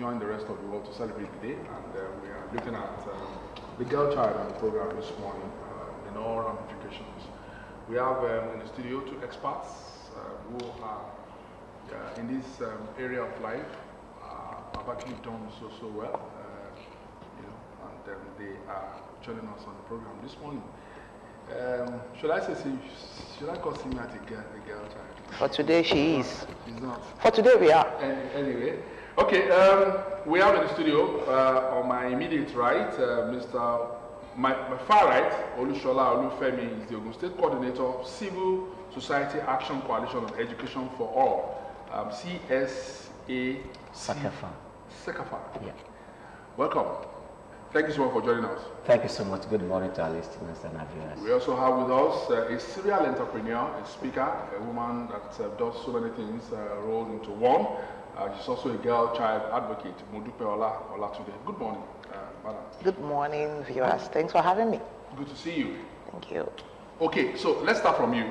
join the rest of the world to celebrate the day, and we are looking at the girl child on the program this morning in all ramifications. We have in the studio 2 experts who are in this area of life, have actually done so well, and they are joining us on the program this morning. Should I call Simiati a girl child? For today, she is. She's not. For today, we are. Anyway, okay. We have in the studio on my immediate right, my far right, Olushola Olufemi is the Ogun State Coordinator of Civil Society Action Coalition on Education for All, CSA. Sakafa. Yeah. Welcome. Thank you so much for joining us. Thank you so much. Good morning to our listeners and our viewers. We also have with us a serial entrepreneur, a speaker, a woman that does so many things rolled into one. She's also a girl child advocate, Modupe Olatude. Good morning, madam. Good morning, viewers. Thanks for having me. Good to see you. Thank you. Okay, so let's start from you.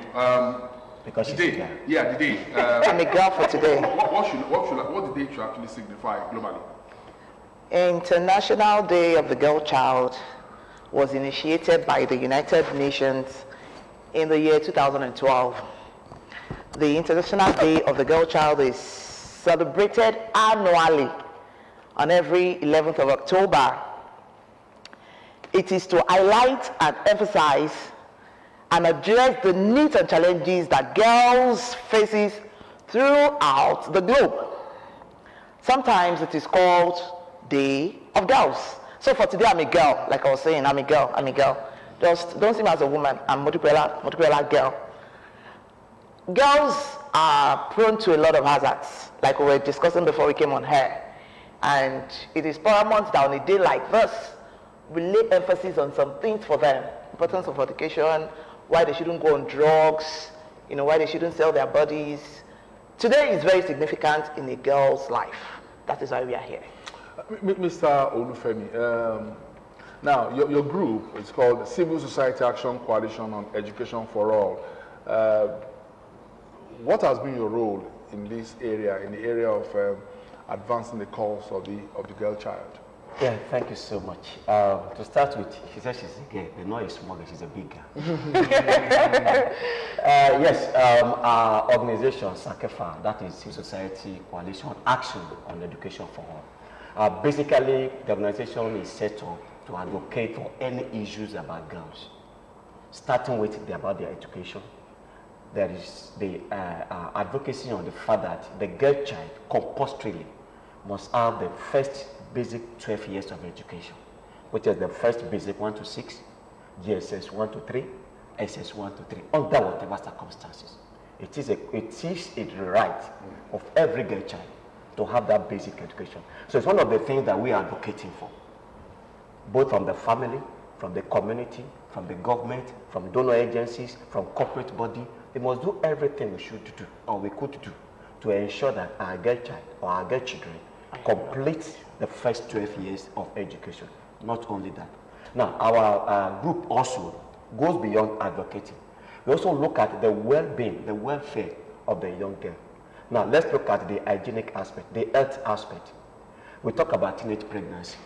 Because the she's day. a girl. Yeah, the day. I'm a girl for today. What the day should actually signify globally? International Day of the Girl Child was initiated by the United Nations in the year 2012. The International Day of the Girl Child is celebrated annually on every 11th of October. It is to highlight and emphasize and address the needs and challenges that girls faces throughout the globe. Sometimes it is called Day of Girls. So for today, I'm a girl. Like I was saying, I'm a girl. Just don't see me as a woman. I'm Modupe girl. Girls are prone to a lot of hazards, like we were discussing before we came on here. And it is paramount that on a day like this, we lay emphasis on some things for them. Importance of education, why they shouldn't go on drugs, why they shouldn't sell their bodies. Today is very significant in a girl's life. That is why we are here. Mr. Olufemi, now your group is called Civil Society Action Coalition on Education for All. What has been your role in this area, in the area of advancing the cause of the girl child? Yeah, thank you so much. To start with, she said she's a girl, but not a small girl, she's a big girl. Yes, our organization, SAKEFA, that is Civil Society Coalition Action on Education for All. Basically, the organization is set up to advocate for any issues about girls, starting with about their education. There is the advocacy on the fact that the girl child compulsorily must have the first basic 12 years of education, which is the first basic 1 to 6, GSS 1 to 3, SS 1 to 3, under whatever circumstances. It is a right of every girl child to have that basic education. So it's one of the things that we are advocating for, both from the family, from the community, from the government, from donor agencies, from corporate body. They must do everything we should do, or we could do, to ensure that our girl child or our girl children complete the first 12 years of education. Not only that. Now, our group also goes beyond advocating. We also look at the well-being, the welfare of the young girl. Now, let's look at the hygienic aspect, the health aspect. We talk about teenage pregnancy.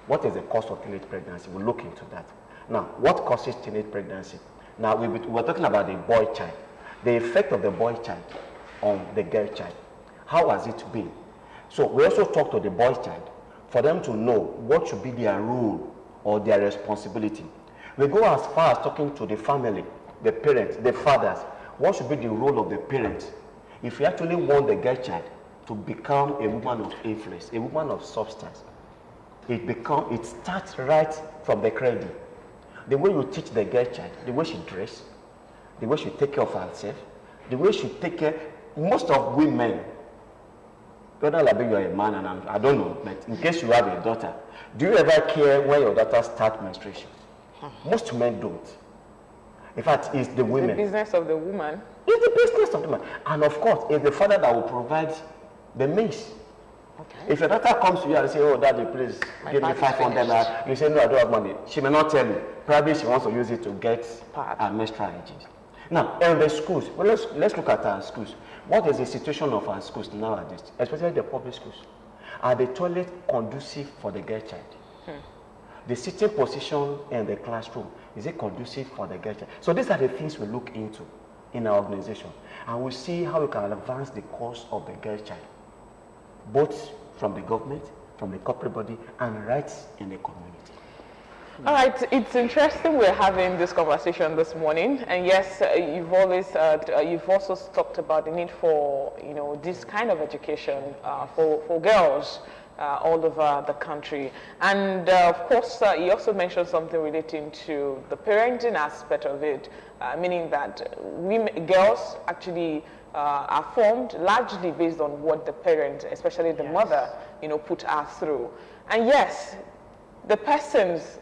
What is the cause of teenage pregnancy? We'll look into that. Now, what causes teenage pregnancy? Now, we're talking about the boy child. The effect of the boy child on the girl child. How has it been? So we also talk to the boy child for them to know what should be their role or their responsibility. We go as far as talking to the family, the parents, the fathers. What should be the role of the parents? If you actually want the girl child to become a woman of influence, a woman of substance, it starts right from the cradle. The way you teach the girl child, the way she dresses, the way she take care of herself, the way she take care. Most of women, whether like you are a man and I don't know, but in case you have a daughter, do you ever care when your daughter starts menstruation? Most men don't. In fact, it's the women. It's the business of the woman. It's the business of the man. And of course, it's the father that will provide the means. Okay. If your daughter comes to you and say, oh, daddy, please give me 500, you say, no, I don't have money. She may not tell you. Probably she wants to use it to get her menstrual hygiene. Now, in the schools, well, let's look at our schools. What is the situation of our schools nowadays, especially the public schools? Are the toilets conducive for the girl child? The sitting position in the classroom, is it conducive for the girl child? So these are the things we look into in our organization. And we see how we can advance the cause of the girl child, both from the government, from the corporate body, and rights in the community. All right, it's interesting we're having this conversation this morning, and yes, you've also talked about the need for this kind of education for girls all over the country, and of course you also mentioned something relating to the parenting aspect of it, meaning that girls actually are formed largely based on what the parent, especially the mother, put us through, and yes, the persons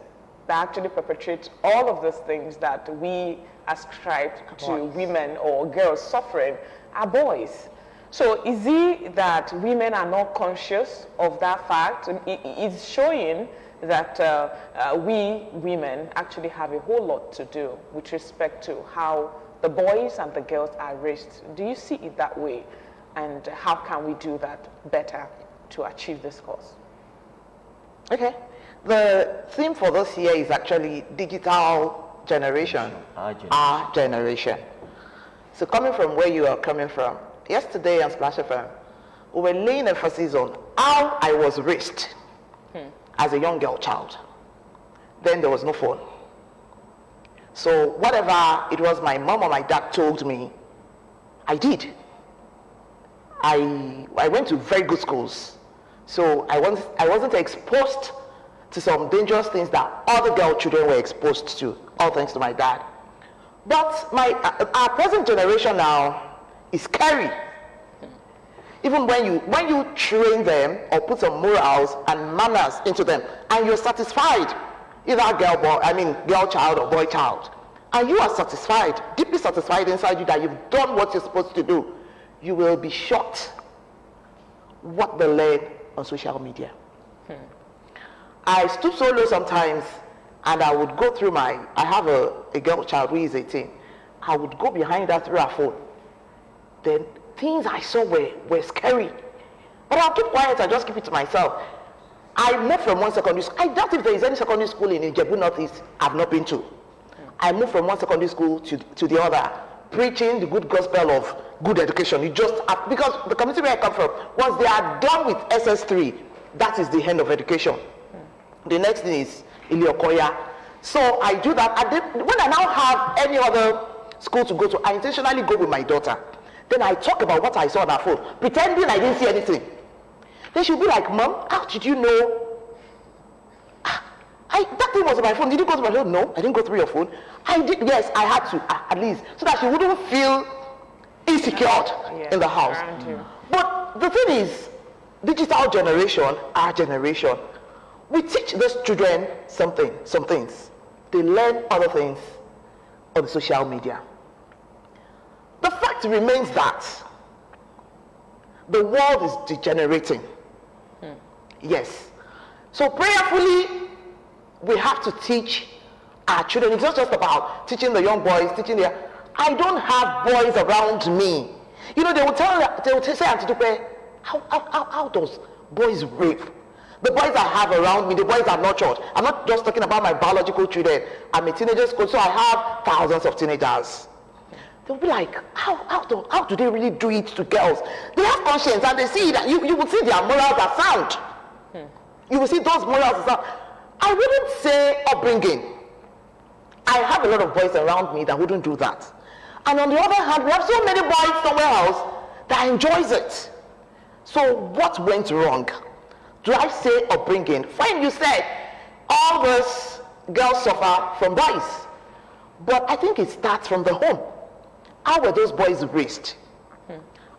that actually perpetrate all of these things that we ascribe to women or girls suffering are boys. So is it that women are not conscious of that fact? It's showing that we women actually have a whole lot to do with respect to how the boys and the girls are raised. Do you see it that way? And how can we do that better to achieve this cause? Okay. The theme for this year is actually digital generation, our generation. So coming from where you are coming from, yesterday on Splash FM, we were laying emphasis on how I was raised as a young girl child. Then there was no phone. So whatever it was my mom or my dad told me, I did. I went to very good schools. So I wasn't exposed to some dangerous things that other girl children were exposed to, all thanks to my dad. But our present generation now is scary. Even when you train them or put some morals and manners into them, and you're satisfied, either girl child or boy child, and you are satisfied, deeply satisfied inside you that you've done what you're supposed to do, you will be shocked what they learn on social media. I stoop so low sometimes, and I would go through I have a girl child who is 18. I would go behind her through her phone. Then things I saw were scary. But I'll keep quiet and just keep it to myself. I moved from one secondary school. I doubt if there is any secondary school in Ijebu Northeast I've not been to. I moved from one secondary school to the other, preaching the good gospel of good education. Because the community where I come from, once they are done with SS3, that is the end of education. The next thing is Iliokoya. So I do that. When I now have any other school to go to, I intentionally go with my daughter. Then I talk about what I saw on her phone, pretending I didn't see anything. Then she'll be like, Mom, how did you know? That thing was on my phone. Did you go to my phone? No, I didn't go through your phone. I did. Yes, I had to, at least, so that she wouldn't feel insecure in the house. But the thing is, digital generation, our generation, we teach those children some things. They learn other things on social media. The fact remains that the world is degenerating. Yes. So prayerfully, we have to teach our children. It's not just about teaching the young boys, I don't have boys around me. They will say, Auntie Dupe, how does boys rape? The boys I have around me, the boys are nurtured. I'm not just talking about my biological children. I'm a teenager school, so I have thousands of teenagers. They'll be like, how do they really do it to girls? They have conscience and they see that you will see their morals are sound. You will see those morals are sound. I wouldn't say upbringing. I have a lot of boys around me that wouldn't do that. And on the other hand, we have so many boys somewhere else that enjoys it. So what went wrong? Do I say upbringing? When you said all those girls suffer from boys, but I think it starts from the home. How were those boys raised?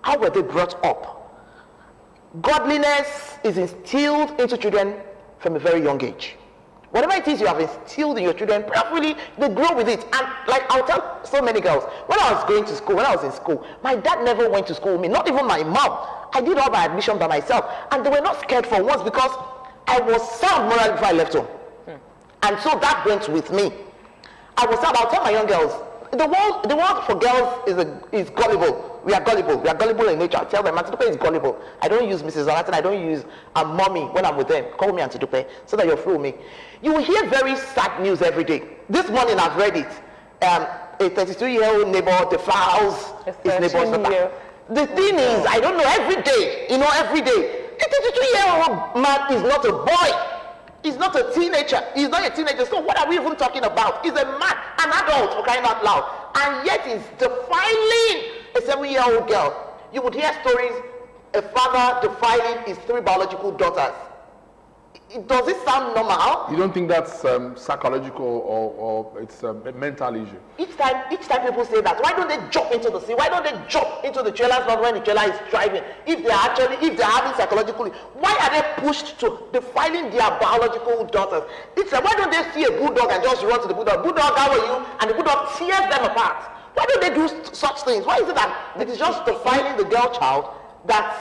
How were they brought up? Godliness is instilled into children from a very young age. Whatever it is you have instilled in your children, prayerfully, they grow with it. And like I'll tell so many girls, when I was going to school, when I was in school, my dad never went to school with me, not even my mom. I did all my admission by myself. And they were not scared for once because I was sound morally before I left home. And so that went with me. I was sound. I'll tell my young girls, the world for girls is gullible. We are gullible. We are gullible in nature. I tell them, Auntie Dupe is gullible. I don't use Mrs. Olatin. I don't use a mommy when I'm with them. Call me Auntie Dupe so that you're free with me. You will hear very sad news every day. This morning I've read it. A 32-year-old neighbor defiles his neighbor's daughter. The thing is, I don't know, every day, every day, a 32-year-old man is not a boy. He's not a teenager. He's not a teenager. So what are we even talking about? He's a man, an adult, for crying out loud. And yet he's defiling a 7-year-old girl. You would hear stories, a father defiling his 3 biological daughters. Does it sound normal? You don't think that's psychological or it's a mental issue? Each time people say that, why don't they jump into the sea? Why don't they jump into the trailer's not when the trailer is driving? If they're having psychologically, why are they pushed to defiling their biological daughters? It's like, why don't they see a bulldog and just run to the bulldog? Bulldog, how are you? And the bulldog tears them apart. Why don't they do such things? Why is it that it is just defiling the girl child that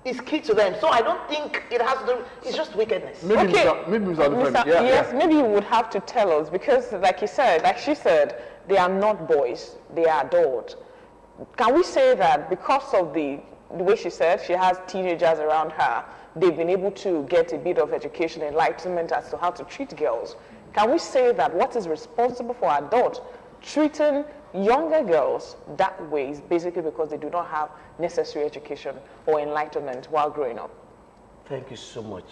is key to them? So I don't think it has to do, it's just wickedness. Maybe Yes, maybe you would have to tell us, because like she said, they are not boys, they are adults. Can we say that because of the way she said, she has teenagers around her, they've been able to get a bit of education, enlightenment as to how to treat girls? Can we say that what is responsible for adults treating younger girls that way is basically because they do not have necessary education or enlightenment while growing up? Thank you so much.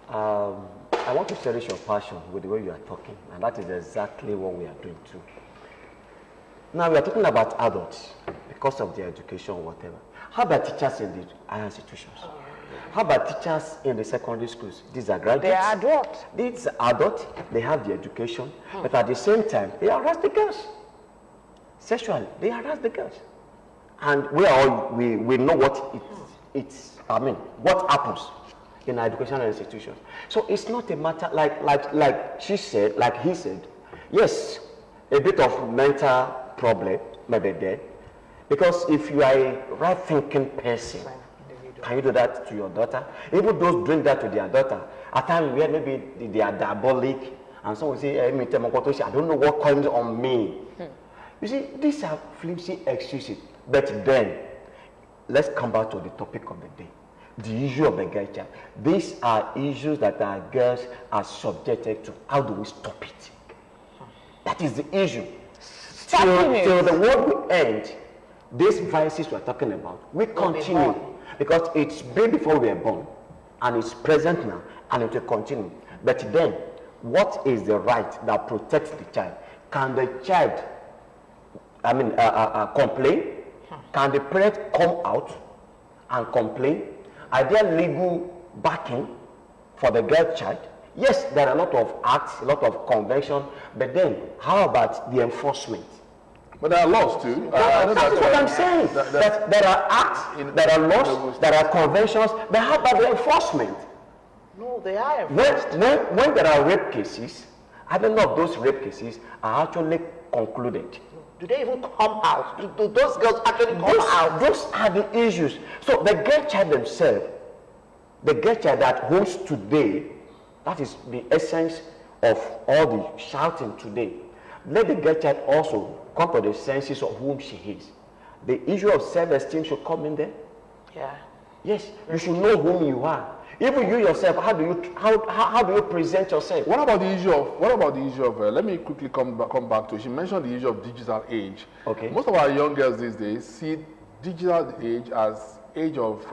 I want to cherish your passion with the way you are talking, and that is exactly what we are doing too. Now we are talking about adults because of their education or whatever. How about teachers in the higher institutions? How about teachers in the secondary schools? These are graduates. They are adults. These are adults, they have the education, but at the same time, they harass the girls. Sexually, they harass the girls. And we know what what happens in our educational institutions. So it's not a matter, like she said, like he said, yes, a bit of mental problem may be there, because if you are a right-thinking person, can you do that to your daughter? Even those doing that to their daughter, at times where maybe they are diabolic, and someone say, I don't know what comes on me. You see, these are flimsy excuses. But then, let's come back to the topic of the day. The issue of the girl child. These are issues that our girls are subjected to. How do we stop it? That is the issue. Till the world will end, these vices we're talking about, we continue. Because it's been before we were born, and it's present now, and it will continue. But then, what is the right that protects the child? Can the child, complain? Can the parent come out and complain? Are there legal backing for the girl child? Yes, there are a lot of acts, a lot of conventions, but then how about the enforcement? But there are laws too. That's what I'm saying. That there are acts, there are laws, there are conventions, but how about the enforcement? No, they are enforced. When there are rape cases, I don't know if those rape cases are actually concluded. Do they even come out? Do those girls actually come out? Those are the issues. So the girl child themselves, the girl child that holds today, that is the essence of all the shouting today. Let the girl child also come to the senses of whom she is. The issue of self-esteem should come in there. Yeah. Yes, you should know whom you are. Even you yourself, how do you present yourself? What about the issue of let me quickly come back to, she mentioned the issue of digital age. Okay. Most of our young girls these days see digital age as age of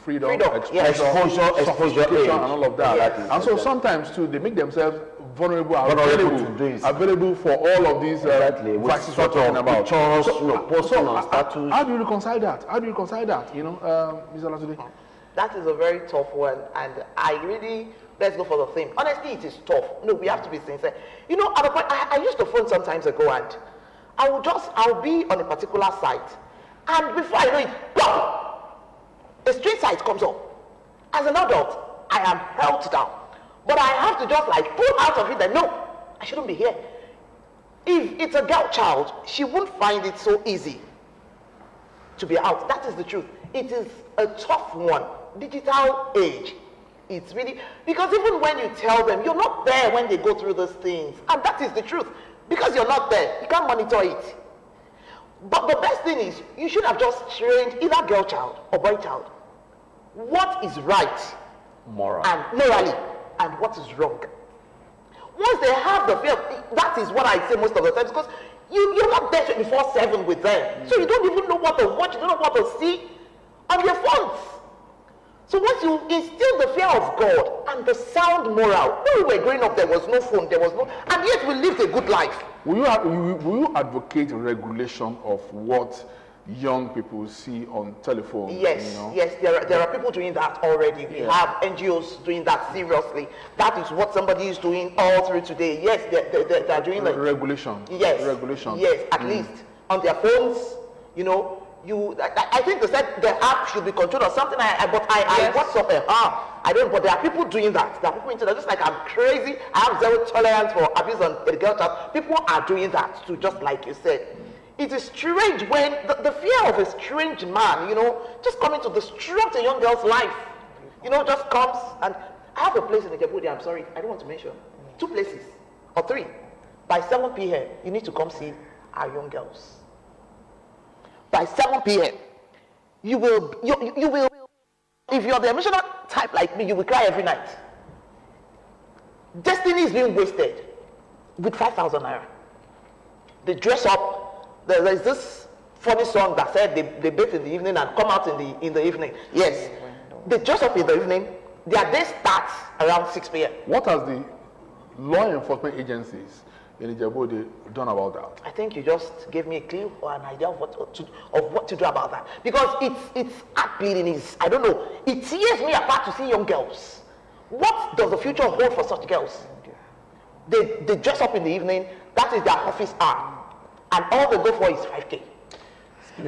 freedom, exposure age, and all of that. Yes. And so sometimes too, they make themselves vulnerable available for all of these vices we're talking about. How do you reconcile that? Mr. Latude? That is a very tough one, and let's go for the theme. Honestly, it is tough. No, we have to be sincere. At a point, I used to phone sometimes ago, and I'll be on a particular site, and before I know it, plop, a street site comes up. As an adult, I am held down, but I have to just pull out of it and no, I shouldn't be here. If it's a girl child, she won't find it so easy to be out. That is the truth. It is a tough one. Digital age. It's really, because even when you tell them, you're not there when they go through those things. And that is the truth. Because you're not there, you can't monitor it. But the best thing is, you should have just trained either girl child or boy child what is right Moral. and morally and what is wrong. Once they have the fear, that is what I say most of the time, because you're not there 24/7 with them. So you don't even know what to watch, you don't know what to see on your phones. So once you instill the fear of God and the sound moral, when we were growing up, there was no phone, and yet we lived a good life. Will you advocate regulation of what young people see on telephone? Yes, yes, there are people doing that already. We have NGOs doing that seriously. That is what somebody is doing all through today. Yes, they are doing regulation. Yes, regulation. Yes, at least on their phones. I think they said the app should be controlled or something. I watched something. I don't. But there are people doing that. There are people into that. Just like I'm crazy. I have zero tolerance for abuse on the girl child. People are doing that too, just like you said. It is strange when the fear of a strange man, just coming to disrupt a young girl's life, just comes. And I have a place in Abeokuta, I'm sorry, I don't want to mention, 2 places or 3. By 7 p.m., you need to come see our young girls. By 7 p.m., you will, if you're the emotional type like me, you will cry every night. Destiny is being wasted with 5,000 naira. They dress up. There's this funny song that said they bathe in the evening and come out in the evening. Yes. They dress up in the evening. Their day starts around 6 p.m. What has the law enforcement agencies in Ijebu done about that? I think you just gave me a clue or an idea of what to do about that. Because it's heartbleeding. I don't know. It tears me apart to see young girls. What does the future hold for such girls? They dress up in the evening. That is their office hour. And all they go for is 5K.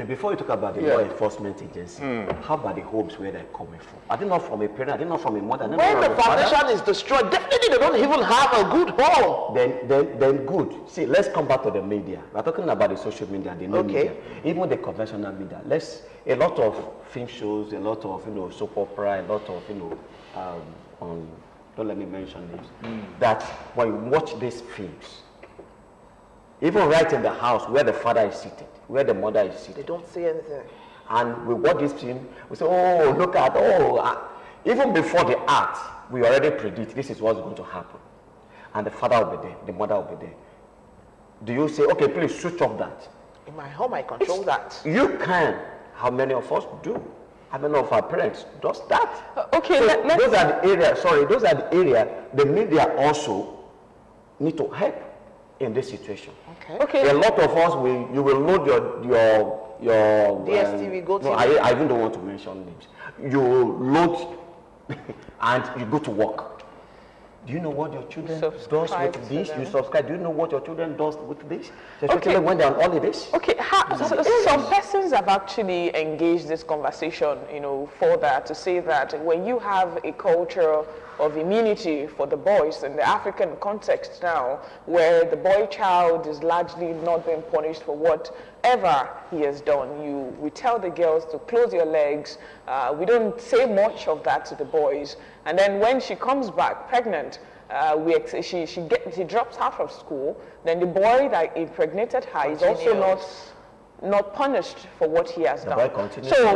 Before you talk about the law enforcement agency, how about the homes where they're coming from? Are they not from a parent? Are they not from a mother? When the foundation is destroyed, definitely they don't even have a good home. Then good. See, let's come back to the media. We're talking about the social media, the new media, even the conventional media. A lot of film shows, a lot of soap opera, a lot of don't let me mention names. That when you watch these films, even right in the house where the father is seated, where the mother is seated, they don't say anything. And we watch this film, we say, oh, look at, even before the act, we already predict this is what's going to happen. And the father will be there, the mother will be there. Do you say, okay, please switch off that? In my home, I control that. You can. How many of us do? How many of our parents does that? Okay, so those are the area the media also need to help in this situation. Okay. A lot of us you will load your DSTV, go to. No, I even don't want to mention names. You load and you go to work. Do you know what your children does with this? You subscribe. Do you know what your children does with this? Especially when they're on holidays. Okay, some persons have actually engaged this conversation, further to say that when you have a culture of immunity for the boys in the African context now, where the boy child is largely not being punished for whatever he has done. We tell the girls to close your legs. We don't say much of that to the boys. And then when she comes back pregnant, she drops out of school. Then the boy that impregnated her is also not punished for what he has done.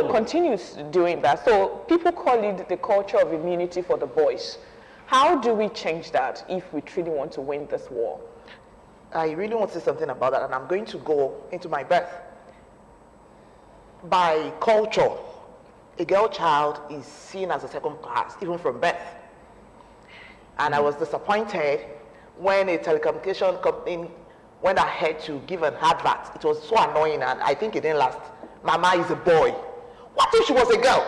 Continues doing that. So people call it the culture of immunity for the boys. How do we change that if we truly want to win this war? I really want to say something about that, and I'm going to go into my birth. By culture, a girl child is seen as a second class, even from birth. And I was disappointed when a telecommunication company went ahead to give an advert. It was so annoying, and I think it didn't last. Mama is a boy. What if she was a girl?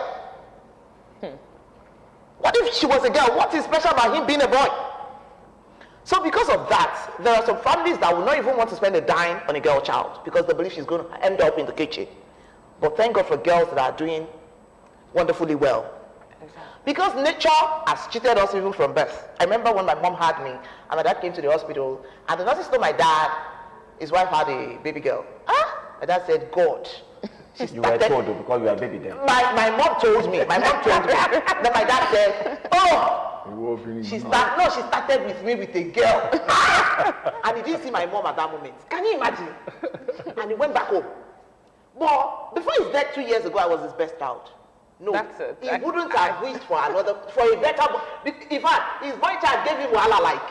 What if she was a girl? What is special about him being a boy? So because of that, there are some families that will not even want to spend a dime on a girl child because they believe she's going to end up in the kitchen. But thank God for girls that are doing wonderfully well. Because nature has cheated us even from birth. I remember when my mom had me and my dad came to the hospital and the nurses told my dad his wife had a baby girl. My dad said, God. You were told because you were a baby then. My mom told me. Then my dad said, oh, she started with me with a girl. And he didn't see my mom at that moment. Can you imagine? And he went back home. But before his death 2 years ago, I was his best child. No, That's it. he wouldn't have wished for a better. In fact, his boy child gave him wahala like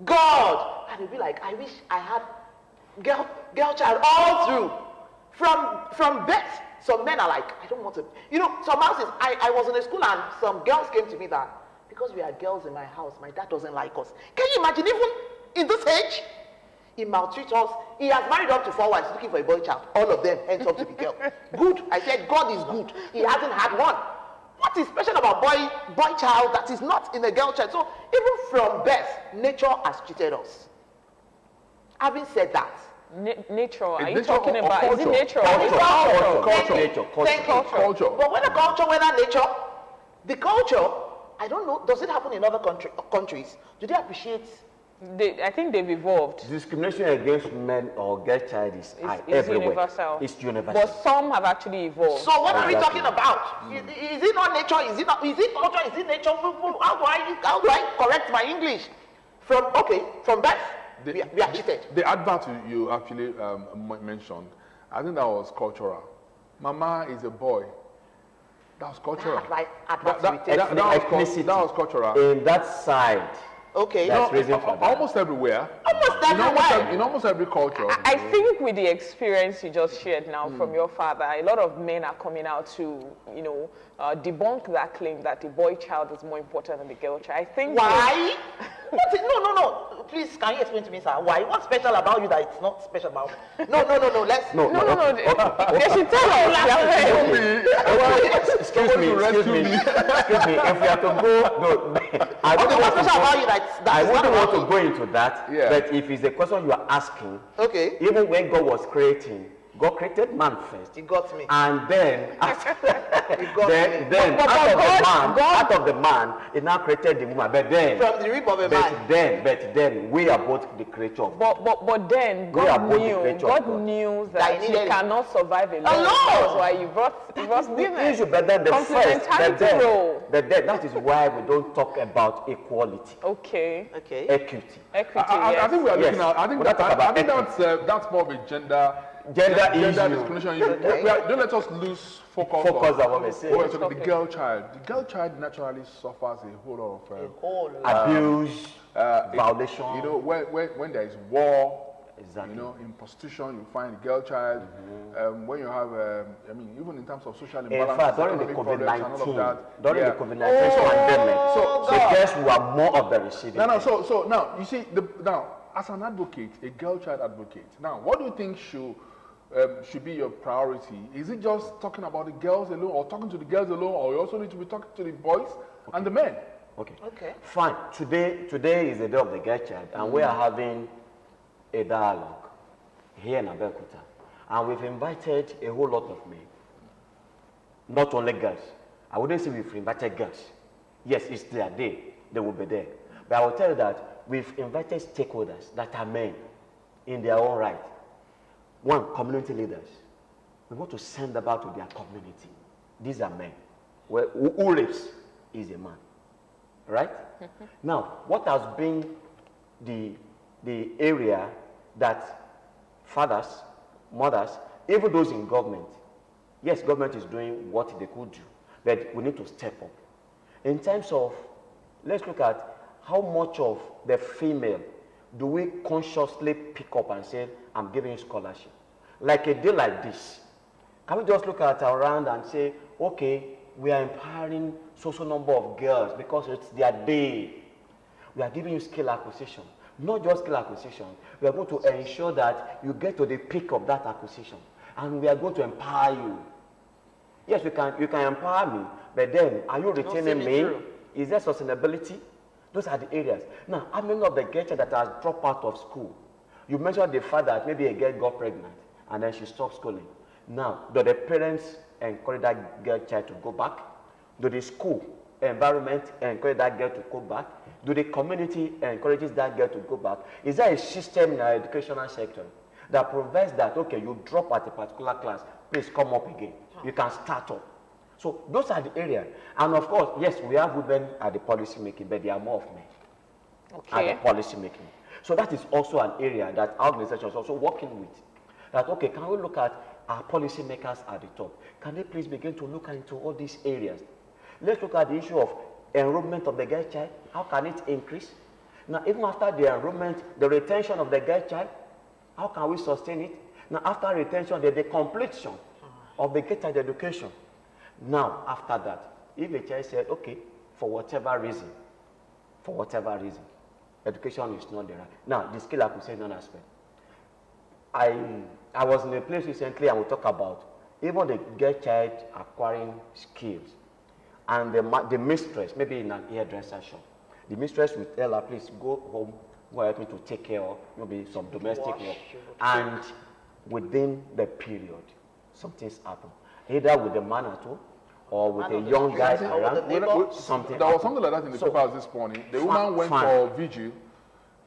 God, and he'd be like, I wish I had girl child all through, from birth. Some men are like, I don't want to. You know, some houses. I was in a school and some girls came to me that because we are girls in my house, my dad doesn't like us. Can you imagine? Even in this age, he maltreats us. He has married up to 4 wives looking for a boy child. All of them ends up to be girl. Good. I said God is good. He hasn't had one. What is special about boy child that is not in a girl child? So even from birth, nature has cheated us. Having said that, nature, are you nature talking or about? Is it culture? nature? Culture. But whether culture, whether nature, the culture, I don't know, does it happen in other countries? Do they appreciate? I think they've evolved. Discrimination against men or girl child is It's everywhere. universal. It's universal. But some have actually evolved. So what are we talking about? Is it not nature? Is it culture? Is it nature? How do I correct my English? From birth, we are cheated. The advert you actually mentioned, I think that was cultural. Mama is a boy. That was cultural. That was cultural. In that side, Okay. that's reason for that. Almost everywhere. In almost every culture. I think with the experience you just shared now from your father, a lot of men are coming out to, debunk that claim that the boy child is more important than the girl child. I think. Why? No. Please, can you explain to me, sir? Why? What's special about you that it's not special about? No. Let's. No. They should tell us. Excuse me. If we are to go, I Okay, what's special about you I that's wouldn't not want to about go into that. Yeah. But if it's the question you are asking, Okay. even when God was creating, God created man first, He got me. and then He got me. then But out of the man, He now created the woman. But then, From the rib of a man. but then, we are both the creature of God. But then We are God both the knew creature of God. that That he needed- cannot survive alone. Alone! That's why he brought The women. issue, but then the first, Complementarity role. but then that is why we don't talk about equality, Okay. Okay. equity. Equity, I yes. think we are Yes. looking at. I think We're not talking about that's more of a gender issue. discrimination issue. Okay. Don't let us lose focus on what we're saying. what we're talking. The girl child. The girl child naturally suffers a whole lot of Abuse, violation. You know, when there is war. Exactly. You know, in prostitution, you find a girl child. When you have, even in terms of social In imbalance, fact, during the economic problems and all of COVID-19, that. during yeah. the COVID-19 pandemic, God. the girls were more of the receiving. No. end. So now you see, now as an advocate, a girl child advocate. Now, what do you think should be your priority? Is it just talking about the girls alone, or talking to the girls alone, or you also need to be talking to the boys and the men? Okay. Fine. Today is the day of the girl child, and we are having a dialogue here in Abeokuta, and we've invited a whole lot of men, not only girls. I wouldn't say we've invited girls. Yes, it's their day; they will be there. But I will tell you that we've invited stakeholders that are men in their own right. One, community leaders. We want to send them out to their community. These are men. Well, who rapes is a man, right? Now, what has been the area that fathers, mothers, even those in government, yes, government is doing what they could do, but we need to step up. In terms of, let's look at how much of the female do we consciously pick up and say, I'm giving you scholarship. Like a day like this, can we just look at around and say, okay, we are empowering social number of girls because it's their day. We are giving you skill acquisition. Not just skill acquisition, we are going to ensure that you get to the peak of that acquisition. And we are going to empower you. Yes, you can empower me, but then are you retaining me? Is there sustainability? Those are the areas. Now, how many of the girls that has dropped out of school? You mentioned the fact that maybe a girl got pregnant and then she stopped schooling. Now, do the parents encourage that girl child to go back? Do the school environment encourage that girl to go back? Do the community encourages that girl to go back? Is there a system in our educational sector that provides that, okay, you drop at a particular class, please come up again. You can start up. So those are the areas. And of course, yes, we have women at the policy making, but there are more of men at the policy making. So that is also an area that our organization is also working with. That, okay, can we look at our policymakers at the top, can they please begin to look into all these areas? Let's look at the issue of enrollment of the girl child. How can it increase? Now, even after the enrollment, the retention of the girl child, how can we sustain it? Now, after retention, the completion of the girl child education. Now, after that, if a child said, okay, for whatever reason, education is not the right. Now, the skill acquisition aspect. I was in a place recently and we talk about even the girl child acquiring skills. And the mistress, maybe in an hairdresser shop, the mistress will tell her, please go home, go help me to take care of maybe some domestic work. And within the period, something's happened. Either with the man at home or with a young guy around, something. There was something like that in the papers this morning. The woman went for vigil.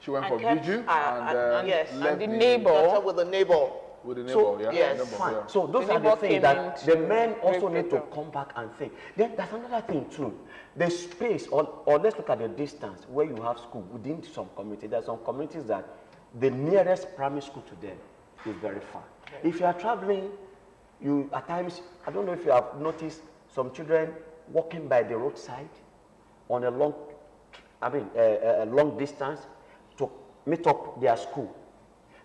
She went for vigil and yes, left and the neighbor with the neighbor. with the neighbor, So, yeah. yes, neighbor, fine. yeah. So those The are the neighbor things came that the in men to also rape need to them. come back and think. Then there's another thing too. The space, or let's look at the distance where you have school within some community. There are some communities that the nearest primary school to them is very far. Okay. If you are traveling, you at times, I don't know if you have noticed some children walking by the roadside on a long distance to meet up their school.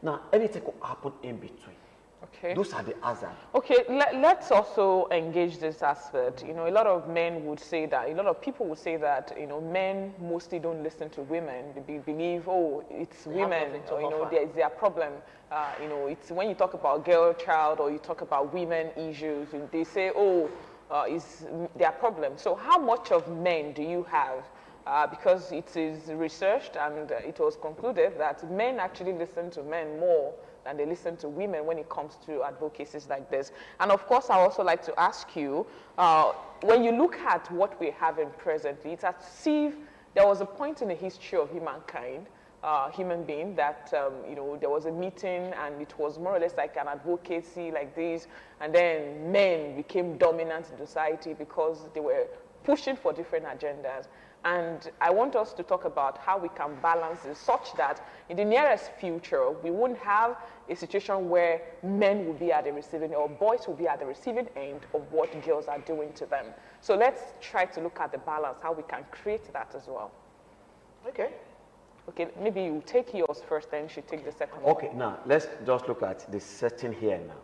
Now, anything could happen in between. Okay. Those are the hazards. Okay, let's also engage this aspect. You know, a lot of men would say that, a lot of people would say that, you know, men mostly don't listen to women. They believe, oh, it's women, or, you know, it's their problem. You know, it's when you talk about girl child or you talk about women issues, they say, oh, it's their problem. So how much of men do you have? Because it is researched and it was concluded that men actually listen to men more than they listen to women when it comes to advocacies like this. And of course, I also like to ask you, when you look at what we're having presently, it's as if there was a point in the history of humankind, human being, that you know, there was a meeting and it was more or less like an advocacy like this, and then men became dominant in society because they were pushing for different agendas. And I want us to talk about how we can balance this such that in the nearest future, we won't have a situation where men will be at the receiving or boys will be at the receiving end of what girls are doing to them. So let's try to look at the balance, how we can create that as well. Okay. Okay, maybe you take yours first, then you should take the second one. Okay, now let's just look at the setting here now.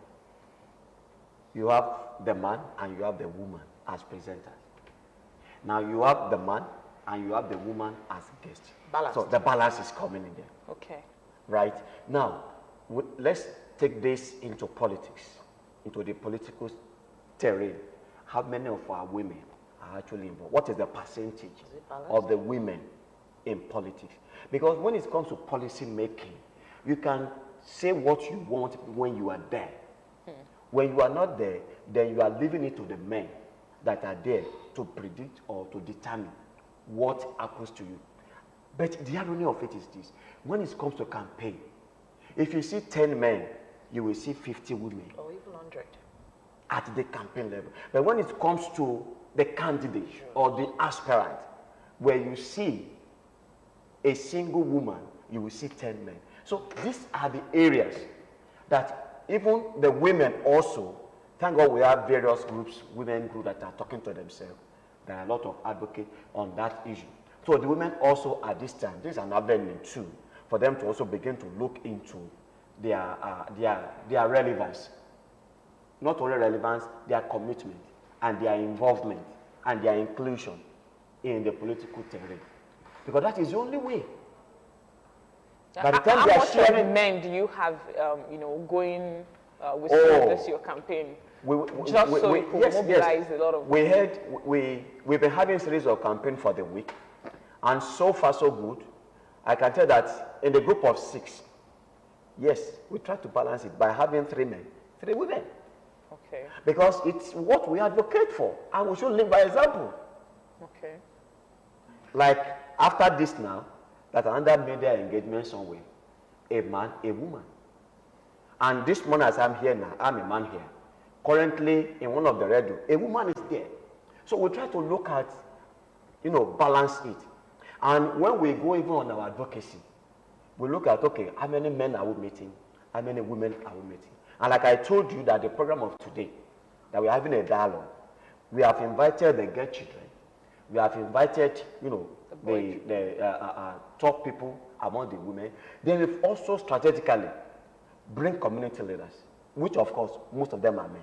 You have the man and you have the woman as presenters. Now you have the man and you have the woman as a guest. Balance. So the balance is coming in there. Okay. Right? Now, let's take this into politics, into the political terrain. How many of our women are actually involved? What is the percentage of the women in politics? Because when it comes to policy making, you can say what you want when you are there. When you are not there, then you are leaving it to the men that are there to predict or to determine what happens to you. But the irony of it is this: when it comes to campaign, if you see 10 men, you will see 50 women. Or even 100. At the campaign level. But when it comes to the candidate or the aspirant, where you see a single woman, you will see 10 men. So these are the areas that even the women also, thank God we have various groups, women groups that are talking to themselves. There are a lot of advocates on that issue. So the women also at this time, this is an avenue too, for them to also begin to look into their relevance. Not only relevance, their commitment and their involvement and their inclusion in the political terrain. Because that is the only way. By the time How they are much sharing, of men do you have, you know, going with this your campaign? Just so you could mobilize a lot of. We've been having a series of campaigns for the week, and so far so good. I can tell that in the group of 6, yes, we try to balance it by having 3 men, 3 women. Okay. Because it's what we advocate for, and we should live by example. Okay. Like after this now, that another media engagement somewhere, a man, a woman. And this morning as I'm here now, I'm a man here. Currently in one of the radio, a woman is there. So we try to look at, you know, balance it. And when we go even on our advocacy, we look at, okay, how many men are we meeting? How many women are we meeting? And like I told you that the program of today, that we're having a dialogue, we have invited the girl children, we have invited, you know, the top people among the women. Then we've also strategically bring community leaders, which of course, most of them are men.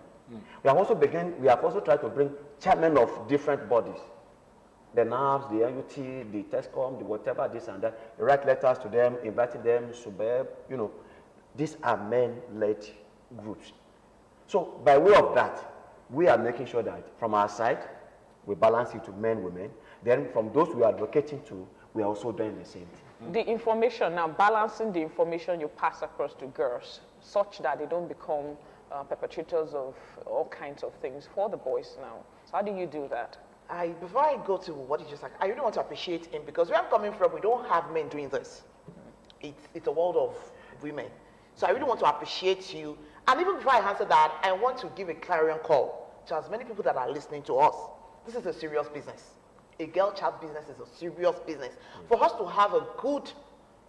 We have also tried to bring chairmen of different bodies. The NAVs, the NUT, the TESCOM, the whatever, this and that. We write letters to them, inviting them, suburb, you know. These are men-led groups. So by way of that, we are making sure that from our side, we balance it to men, women. Then from those we are advocating to, we are also doing the same thing. The information, now balancing the information you pass across to girls, such that they don't become perpetrators of all kinds of things for the boys now. So how do you do that? Before I go to what you just said, I really want to appreciate him because where I'm coming from, we don't have men doing this. It's a world of women. So I really want to appreciate you. And even before I answer that, I want to give a clarion call to as many people that are listening to us. This is a serious business. A girl child business is a serious business. For us to have a good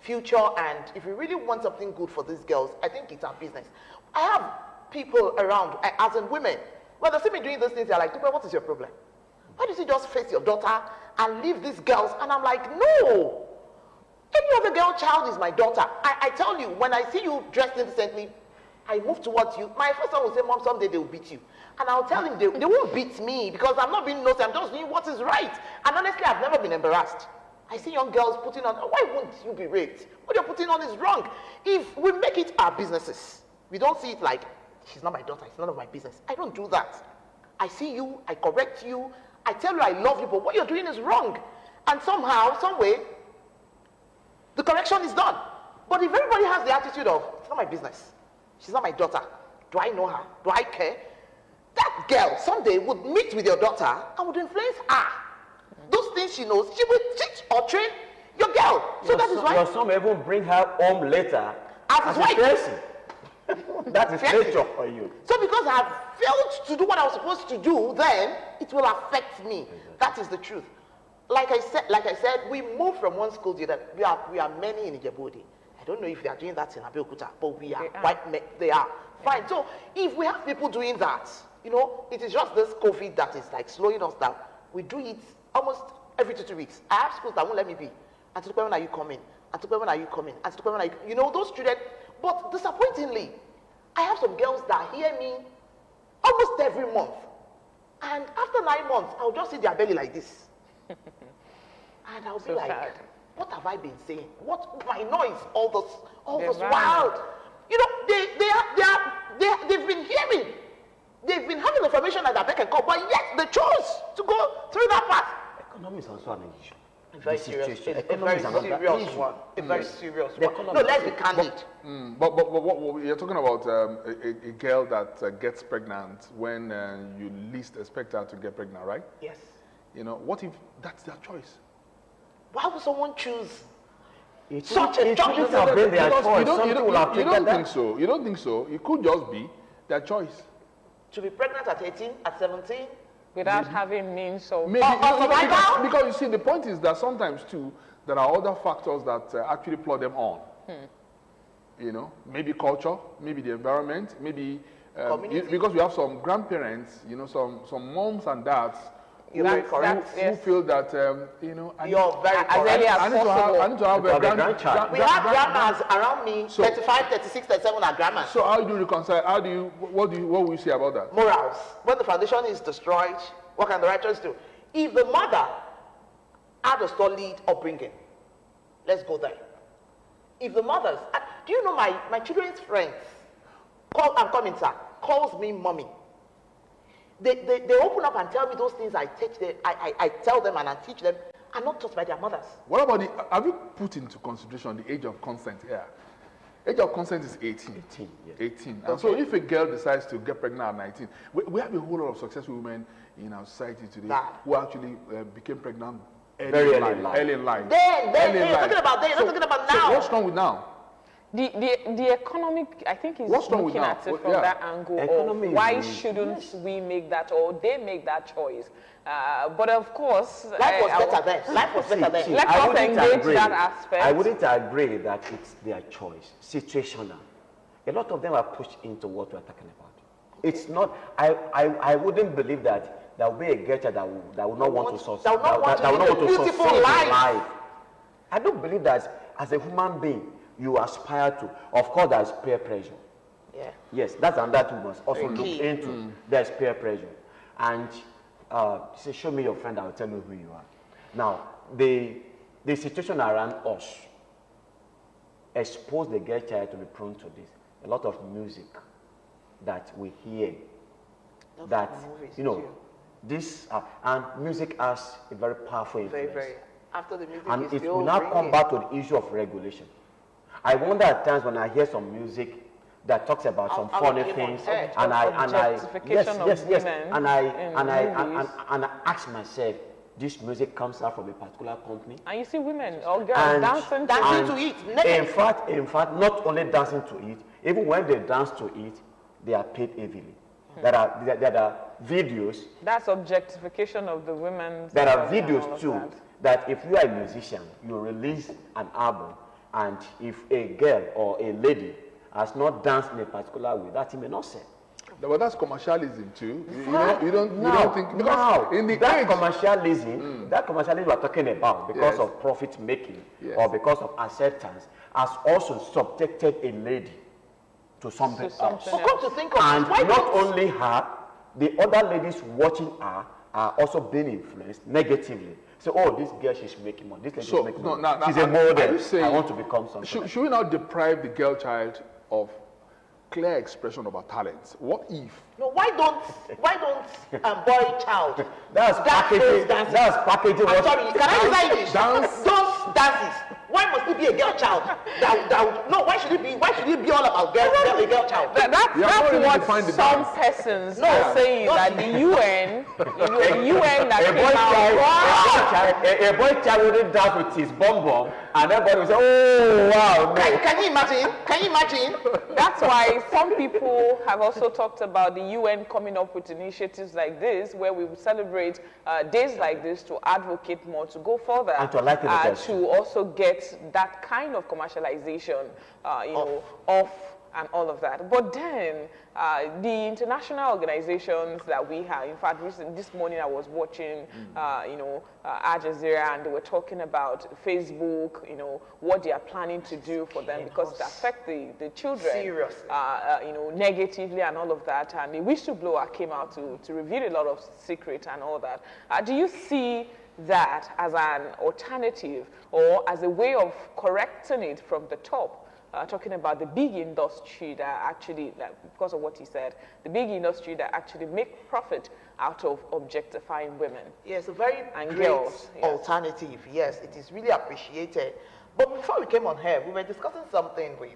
future, and if we really want something good for these girls, I think it's our business. I have people around, as in women, when they see me doing those things, they're like, what is your problem? Why don't you just face your daughter and leave these girls? And I'm like, no. Any other girl child is my daughter. I tell you, when I see you dressed indecently, I move towards you. My first son will say, Mom, someday they will beat you. And I'll tell him, they won't beat me because I'm not being nosy. I'm just doing what is right. And honestly, I've never been embarrassed. I see young girls putting on, why won't you be raped? What you're putting on is wrong. If we make it our businesses, we don't see it like, she's not my daughter, it's none of my business. I don't do that. I see you, I correct you, I tell you I love you, but what you're doing is wrong. And somehow, some way, the correction is done. But if everybody has the attitude of, it's not my business, she's not my daughter, do I know her? Do I care? That girl someday would meet with your daughter and would influence her. Those things she knows, she will teach or train your girl. So that is why your son will even bring her home later as a person. That is nature for you. So because I have failed to do what I was supposed to do, then it will affect me. Exactly. That is the truth. Like I said, we moved from one school to the other. We are many in Ijebu. I don't know if they are doing that in Abeokuta, but we are they are. Fine. So if we have people doing that, you know, it is just this COVID that is like slowing us down. We do it almost every 2 weeks. I have schools that won't let me be. And when are you coming? And when are you coming? And when are you, you know, those students. But disappointingly, I have some girls that hear me almost every month. And after 9 months, I'll just see their belly like this. And I'll be so like, sad. What have I been saying? What my noise? All this wild. You know, they've been hearing. They've been having information at the beck and call, but yet they chose to go through that path. Economy is also an issue. Very serious. A very serious one. A very serious one. No, let's be candid. But what you're talking about a girl that gets pregnant when you least expect her to get pregnant, right? Yes. You know, what if that's their choice? Why would someone choose such a choice? You don't think so. You don't think so. It could just be their choice. To be pregnant at 18, at 17? Without having means of... Maybe, because you see, the point is that sometimes too, there are other factors that actually plug them on. You know, maybe culture, maybe the environment, maybe... because we have some grandparents, you know, some moms and dads who feel that, you know... You're very correct. I need to have a grandchild. We have grandmas around me, so, 35, 36, 37 are grandmas. So how do you reconcile? What will you say about that? Morals. When the foundation is destroyed, what can the righteous do? If the mother had a solid upbringing, let's go there. If the mothers... Do you know my children's friends, I'm coming, sir, calls me mommy. They open up and tell me those things I teach them, I tell them and I teach them are not taught by their mothers. What about have you put into consideration the age of consent here? Age of consent is 18. 18, yes. 18. And so if a girl decides to get pregnant at 19, we have a whole lot of successful women in our society today who actually became pregnant early in life. Then you're talking about then, you're not talking about now. So what's wrong with now? The economic, I think, is looking at it from that angle of why shouldn't we make that, or they make that choice. But of course... Life was better then. Life was better then. Let us engage that aspect. I wouldn't agree that it's their choice. Situational. a lot of them are pushed into what we're talking about. It's not, I wouldn't believe that there will be a girl child that will not want to succeed. That will not want to live a beautiful life. I don't believe that as a human being, you aspire to. Of course, there's peer pressure. Yeah. Yes, that's another thing we must also look into. There's peer pressure. And say, show me your friend, I'll tell you who you are. Now, the situation around us expose the girl child to be prone to this. A lot of music that we hear, that, you know, this, and music has a very powerful influence. Very. After the music And is it still will now ringing. come back to the issue of regulation. I wonder at times when I hear some music that talks about some funny things, and I ask myself, this music comes out from a particular company. And you see women or girls dancing to it. In fact, not only dancing to it, even when they dance to it, they are paid heavily. There are videos. That's objectification of the women. There are videos too that if you are a musician, you release an album, and if a girl or a lady has not danced in a particular way, that he may not sell. But that's commercialism too. You don't think, because in the that commercialism we're talking about, because of profit making or because of acceptance, has also subjected a lady to something else. Come to think of And it, not only her, the other ladies watching her are also being influenced negatively. So, oh, this girl, she's making money. This lady is making money. She's a model. I want to become something. Should we not deprive the girl child of clear expression of her talents? What if? No, why don't boy child? That's packaging. That's packaging. I'm sorry, can I say this? Those dances. Why must it be a girl child? Why should it be all about a girl child? That's what some persons are saying, that the UN that a boy child wouldn't dance with his bum, and everybody will say, oh, wow. No. Can you imagine? Can you imagine? That's why some people have also talked about the UN coming up with initiatives like this, where we celebrate days like this to advocate more, to go further, and to also get that kind of commercialization, of and all of that. But then the international organizations that we have, in fact, this morning I was watching, Al Jazeera, and they were talking about Facebook, what they are planning to do for them, because it affects the children, seriously, negatively and all of that. And the whistleblower came out to reveal a lot of secrets and all that. Do you see that as an alternative or as a way of correcting it from the top? Talking about the big industry that actually, because of what he said, the big industry that actually make profit out of objectifying women. Yes, a very great girls, alternative. Yes, it is really appreciated. But before we came on here, we were discussing something with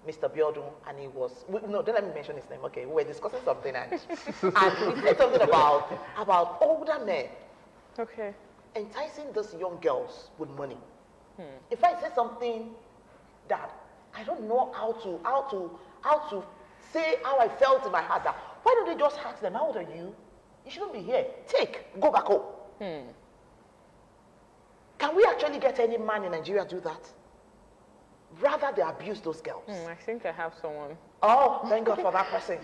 Mr. Abeokuta, and he was, don't let me mention his name, okay? We were discussing something, and he said something about older men. Okay. Enticing these young girls with money. If I say something that I don't know how to say how I felt in my heart, that why don't they just ask them, how old are you? You shouldn't be here. Go back home. Can we actually get any man in Nigeria do that? Rather, they abuse those girls. I think I have someone. Oh, thank God for that person.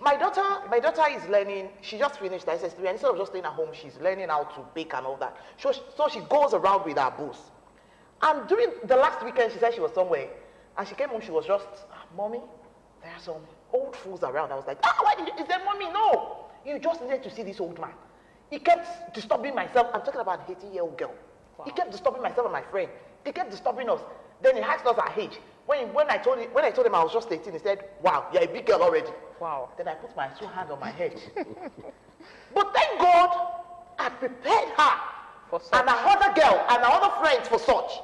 My daughter is learning. She just finished the SS3, and instead of just staying at home, she's learning how to bake and all that. So she goes around with her booze. And during the last weekend, she said she was somewhere, and she came home. She was just, Mommy, there are some old fools around. I was like, is there, Mommy? No, you just needed to see this old man. He kept disturbing myself. I'm talking about an 18-year-old girl. Wow. He kept disturbing myself and my friend. He kept disturbing us. Then he asked us our age. When I told him I was just 18, he said, wow, you're a big girl already. Wow. Then I put my two hands on my head. But thank God I prepared her and her other girl and her other friends for such.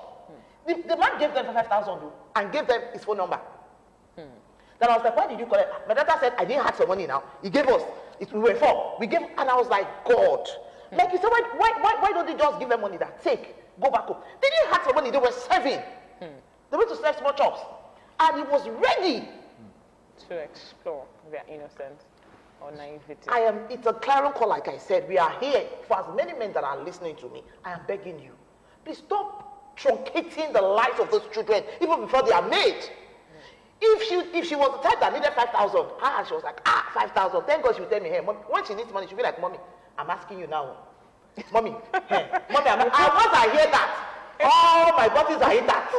The man gave them 5,000 and gave them his phone number. Then I was like, why did you collect? My daughter said, I didn't have some money now. He gave us. We were 4. We gave, and I was like, God. Like you said, why don't they just give them money that go back home? They didn't have some money. They were serving. They went to serve small chops. And he was ready to explore their innocence or naivety. It's a clarion call, like I said. We are here for as many men that are listening to me. I am begging you. Please stop truncating the lives of those children even before they are made. If she was the type that needed 5,000, she was like, 5,000. Thank God she would tell me, hey, Mom, when she needs money, she'll be like, Mommy, I'm asking you now. Mommy, hey, Mommy, once I hear that, all my bosses are in that.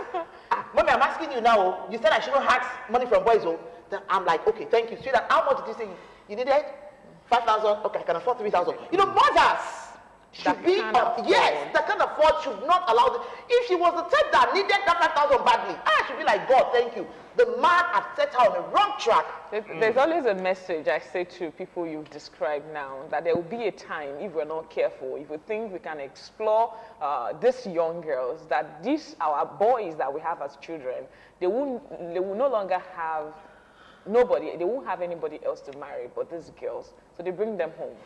Mommy, I'm asking you now. You said I shouldn't ask money from boys. Then I'm like, okay, thank you. Sweetheart, how much did you say you needed? 5,000. Okay, I can afford 3,000. You know, mothers should be yes, that can afford should not allow it. If she was the type that needed that 5,000 badly, I should be like, God, thank you. The man had set her on the wrong track. There's always a message I say to people you've described now, that there will be a time, if we're not careful, if we think we can explore these young girls, that these, our boys that we have as children, they will no longer have nobody, they won't have anybody else to marry but these girls. So they bring them home.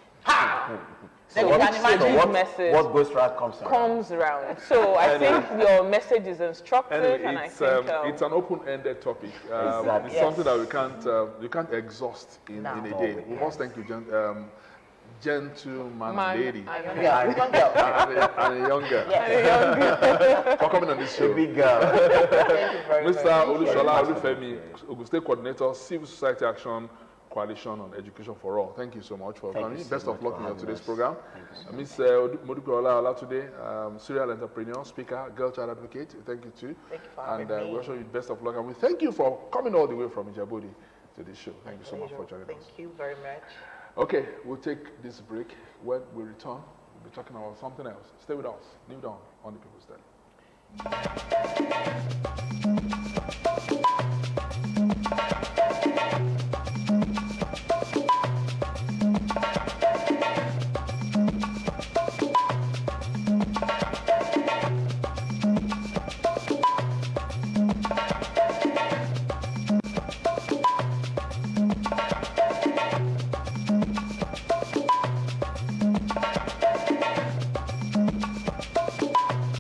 So what goes round comes around. So I think your message is instructive, anyway, and I think it's an open-ended topic. Exactly. It's something that we can't exhaust in a day. We must thank you, gentleman lady And a young girl. for coming on this show. Big girl. Thank you very Mr. Olushola Olufemi, Ogun State Coordinator, Civil Society Action Coalition on Education for All. Thank you so much for coming. Best of luck in your today's program. Ms. Modupe Ola today, serial entrepreneur, speaker, girl child advocate. Thank you too. Thank you for having me. we wish you best of luck. And we thank you for coming all the way from Ijabodi to this show. Thank you so much for joining us. Thank you very much. Okay, we'll take this break. When we return, we'll be talking about something else. Stay with us. Newdawn on the People's Daily.